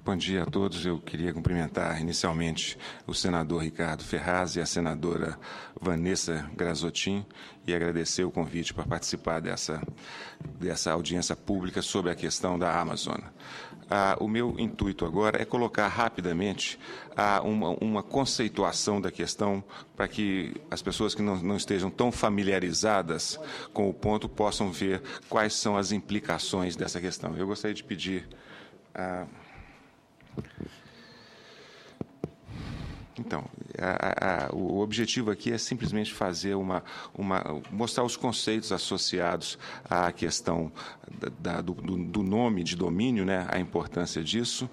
Bom dia a todos. Eu queria cumprimentar inicialmente o senador Ricardo Ferraz e a senadora Vanessa Grazottin e agradecer o convite para participar dessa audiência pública sobre a questão da Amazon. O meu intuito agora é colocar rapidamente uma conceituação da questão para que as pessoas que não estejam tão familiarizadas com o ponto possam ver quais são as implicações dessa questão. Eu gostaria de pedir... Então, o objetivo aqui é simplesmente fazer mostrar os conceitos associados à questão do nome de domínio, né, a importância disso,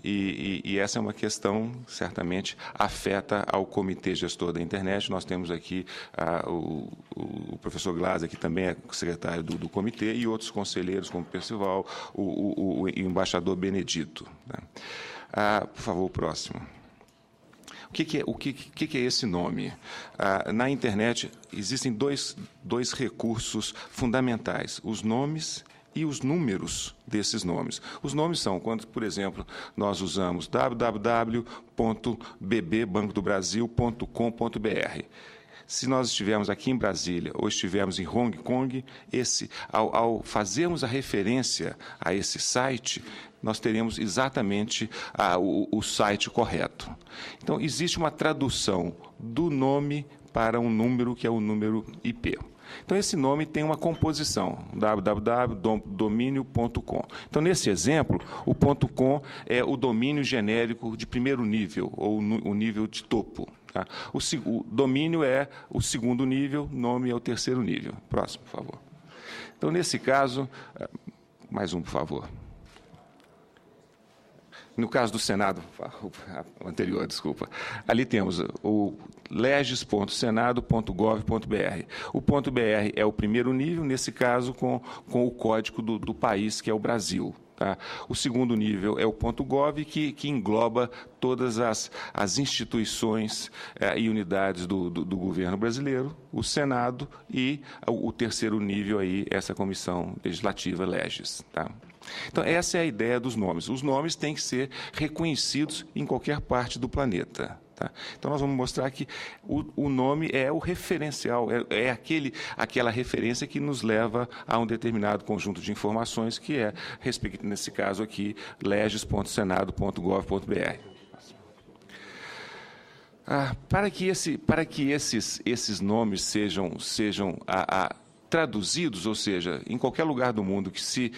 e essa é uma questão, certamente, afeta ao Comitê Gestor da Internet. Nós temos aqui o professor Glaser, que também é secretário do comitê, e outros conselheiros, como Percival, o embaixador Benedito. Né? Por favor, o próximo. O que é esse nome? Na internet existem dois recursos fundamentais: os nomes e os números desses nomes. Os nomes são quando, por exemplo, nós usamos www.bbbancodobrasil.com.br. Se nós estivermos aqui em Brasília ou estivermos em Hong Kong, ao fazermos a referência a esse site, nós teremos exatamente o site correto. Então, existe uma tradução do nome para um número, que é o número IP. Então, esse nome tem uma composição, www.domínio.com. Então, nesse exemplo, o .com é o domínio genérico de primeiro nível, ou o nível de topo. Tá? O domínio é o segundo nível, nome é o terceiro nível. Próximo, por favor. Então, nesse caso, mais um, por favor. No caso do Senado, o anterior, desculpa, ali temos o leges.senado.gov.br. O .br é o primeiro nível, nesse caso, com o código do país, que é o Brasil. Tá? O segundo nível é o .gov, que engloba todas as instituições e unidades do governo brasileiro, o Senado e o terceiro nível, aí, essa comissão legislativa, Leges. Tá? Então, essa é a ideia dos nomes. Os nomes têm que ser reconhecidos em qualquer parte do planeta. Tá? Então, nós vamos mostrar que o nome é o referencial, aquela referência que nos leva a um determinado conjunto de informações, que é, nesse caso aqui, leges.senado.gov.br. Para que esses nomes sejam traduzidos, ou seja, em qualquer lugar do mundo que se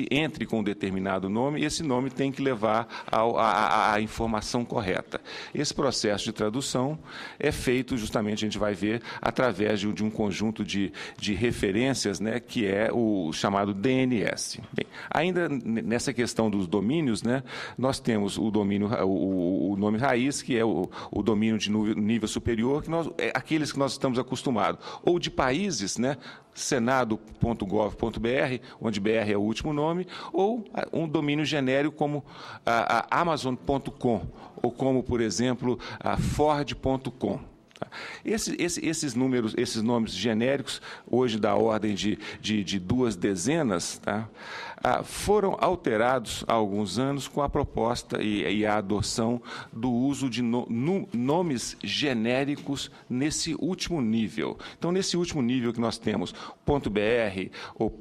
entre com um determinado nome, esse nome tem que levar à informação correta. Esse processo de tradução é feito, justamente, a gente vai ver, através de um conjunto de referências, né, que é o chamado DNS. Bem, ainda nessa questão dos domínios, né, nós temos o nome raiz, que é o domínio de nível superior, aqueles que nós estamos acostumados, ou de países, né, senado.gov.br, onde BR é o último nome, ou um domínio genérico como amazon.com, ou como, por exemplo, ford.com. Esses nomes genéricos, hoje da ordem de 2 dezenas, tá? Foram alterados há alguns anos com a proposta e a adoção do uso de nomes genéricos nesse último nível. Então, nesse último nível que nós temos .br ou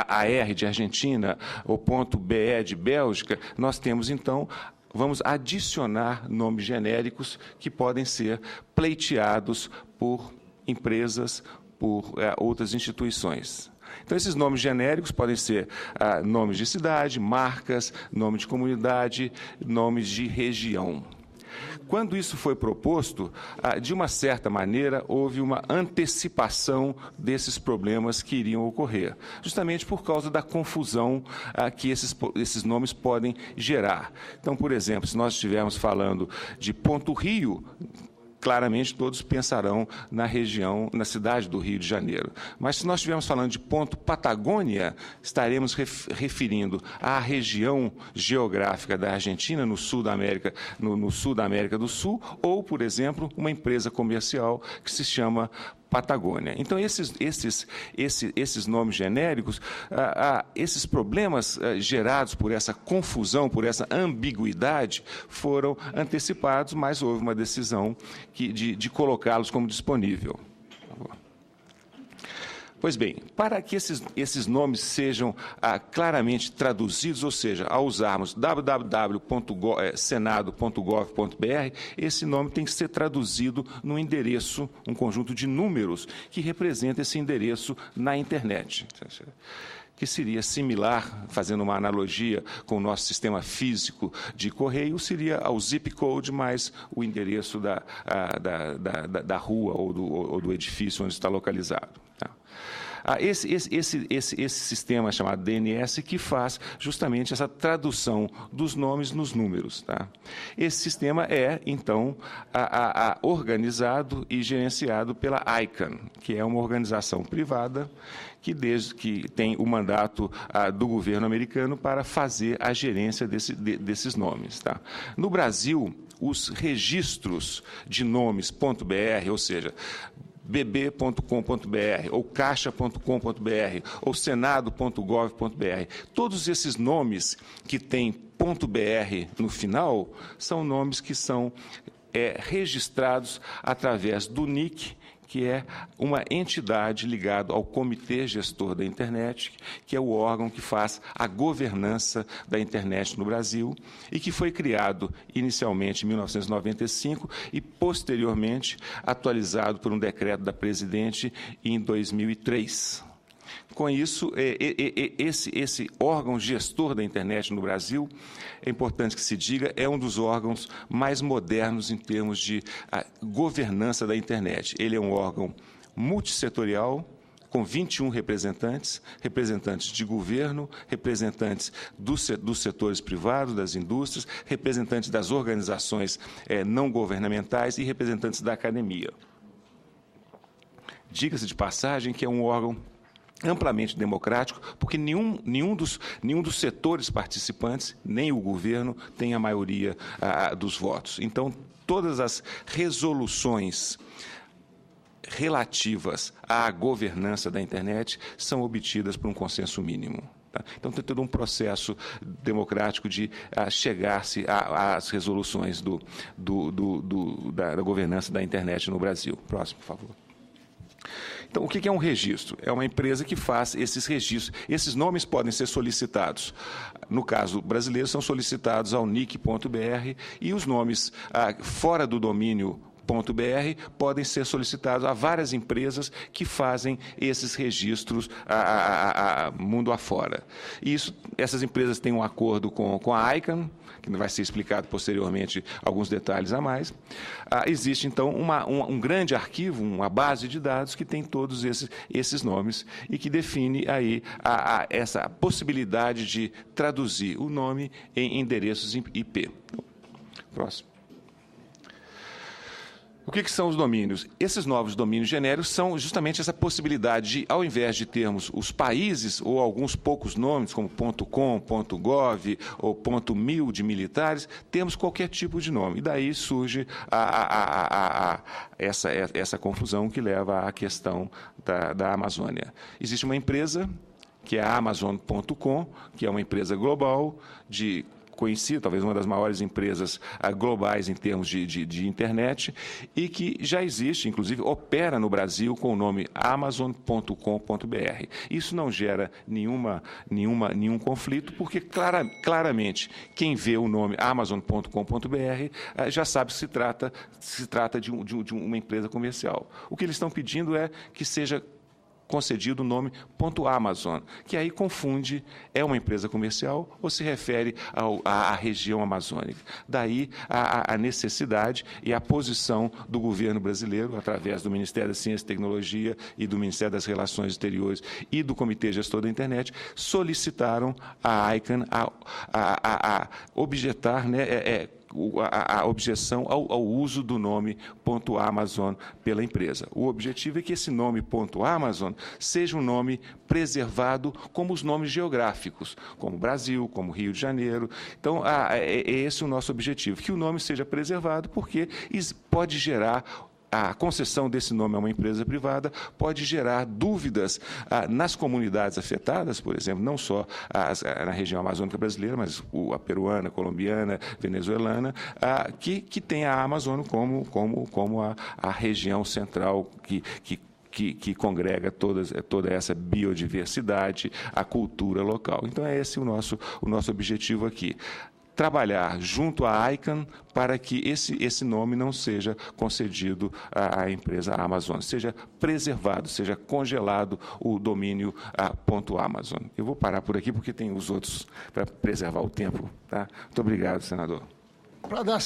AR de Argentina ou .be de Bélgica, nós temos, então, vamos adicionar nomes genéricos que podem ser pleiteados por empresas, por outras instituições. Então, esses nomes genéricos podem ser nomes de cidade, marcas, nome de comunidade, nomes de região. Quando isso foi proposto, de uma certa maneira, houve uma antecipação desses problemas que iriam ocorrer, justamente por causa da confusão que esses nomes podem gerar. Então, por exemplo, se nós estivermos falando de Ponto Rio, claramente todos pensarão na região, na cidade do Rio de Janeiro. Mas se nós estivermos falando de ponto Patagônia, estaremos referindo à região geográfica da Argentina, no sul da América, no sul da América do Sul, ou, por exemplo, uma empresa comercial que se chama Patagônia. Então, esses nomes genéricos, esses problemas gerados por essa confusão, por essa ambiguidade, foram antecipados, mas houve uma decisão de colocá-los como disponível. Pois bem, para que esses nomes sejam claramente traduzidos, ou seja, ao usarmos www.senado.gov.br, esse nome tem que ser traduzido num endereço, um conjunto de números que representa esse endereço na internet, que seria similar, fazendo uma analogia com o nosso sistema físico de correio, seria ao zip code mais o endereço da rua ou do edifício onde está localizado. Esse sistema chamado DNS que faz justamente essa tradução dos nomes nos números. Tá? Esse sistema é, então, organizado e gerenciado pela ICANN, que é uma organização privada que tem o mandato do governo americano para fazer a gerência desses nomes. Tá? No Brasil, os registros de nomes.br, ou seja, bb.com.br, ou caixa.com.br, ou senado.gov.br. Todos esses nomes que têm .br no final são nomes que são registrados através do NIC, que é uma entidade ligada ao Comitê Gestor da Internet, que é o órgão que faz a governança da internet no Brasil e que foi criado inicialmente em 1995 e, posteriormente, atualizado por um decreto da Presidente em 2003. Com isso, esse órgão gestor da internet no Brasil, é importante que se diga, é um dos órgãos mais modernos em termos de governança da internet. Ele é um órgão multissetorial, com 21 representantes de governo, representantes dos setores privados, das indústrias, representantes das organizações não governamentais e representantes da academia. Diga-se de passagem que é um órgão amplamente democrático, porque nenhum dos setores participantes, nem o governo, tem a maioria dos votos. Então, todas as resoluções relativas à governança da internet são obtidas por um consenso mínimo. Tá? Então, tem todo um processo democrático de chegar-se às resoluções da governança da internet no Brasil. Próximo, por favor. Então, o que é um registro? É uma empresa que faz esses registros. Esses nomes podem ser solicitados. No caso brasileiro, são solicitados ao nic.br e os nomes fora do domínio .br podem ser solicitados a várias empresas que fazem esses registros mundo afora. E essas empresas têm um acordo com a ICANN, que vai ser explicado posteriormente alguns detalhes a mais. Existe, então, um grande arquivo, uma base de dados que tem todos esses nomes e que define aí essa possibilidade de traduzir o nome em endereços IP. Próximo. O que são os domínios? Esses novos domínios genéricos são justamente essa possibilidade de, ao invés de termos os países ou alguns poucos nomes, como .com, .gov ou .mil de militares, temos qualquer tipo de nome. E daí surge essa confusão que leva à questão da Amazônia. Existe uma empresa, que é a Amazon.com, que é uma empresa global conhecida, talvez uma das maiores empresas globais em termos de internet, e que já existe, inclusive, opera no Brasil com o nome amazon.com.br. Isso não gera nenhum conflito, porque claramente quem vê o nome amazon.com.br já sabe que se trata de uma empresa comercial. O que eles estão pedindo é que seja concedido o nome .amazon, que aí confunde, é uma empresa comercial ou se refere à região amazônica. Daí a necessidade e a posição do governo brasileiro, através do Ministério da Ciência e Tecnologia e do Ministério das Relações Exteriores e do Comitê Gestor da Internet, solicitaram à ICANN a objetar, a objeção ao uso do nome .amazon pela empresa. O objetivo é que esse nome .amazon seja um nome preservado como os nomes geográficos, como Brasil, como Rio de Janeiro. Então, é esse o nosso objetivo, que o nome seja preservado, porque pode gerar a concessão desse nome a uma empresa privada pode gerar dúvidas nas comunidades afetadas, por exemplo, não só na região amazônica brasileira, mas a peruana, colombiana, venezuelana, que tem a Amazônia como a região central que congrega toda essa biodiversidade, a cultura local. Então, é esse o nosso objetivo aqui. Trabalhar junto à ICANN para que esse nome não seja concedido à empresa Amazon, seja preservado, seja congelado o domínio .amazon. Eu vou parar por aqui porque tem os outros para preservar o tempo. Tá? Muito obrigado, senador. Para dar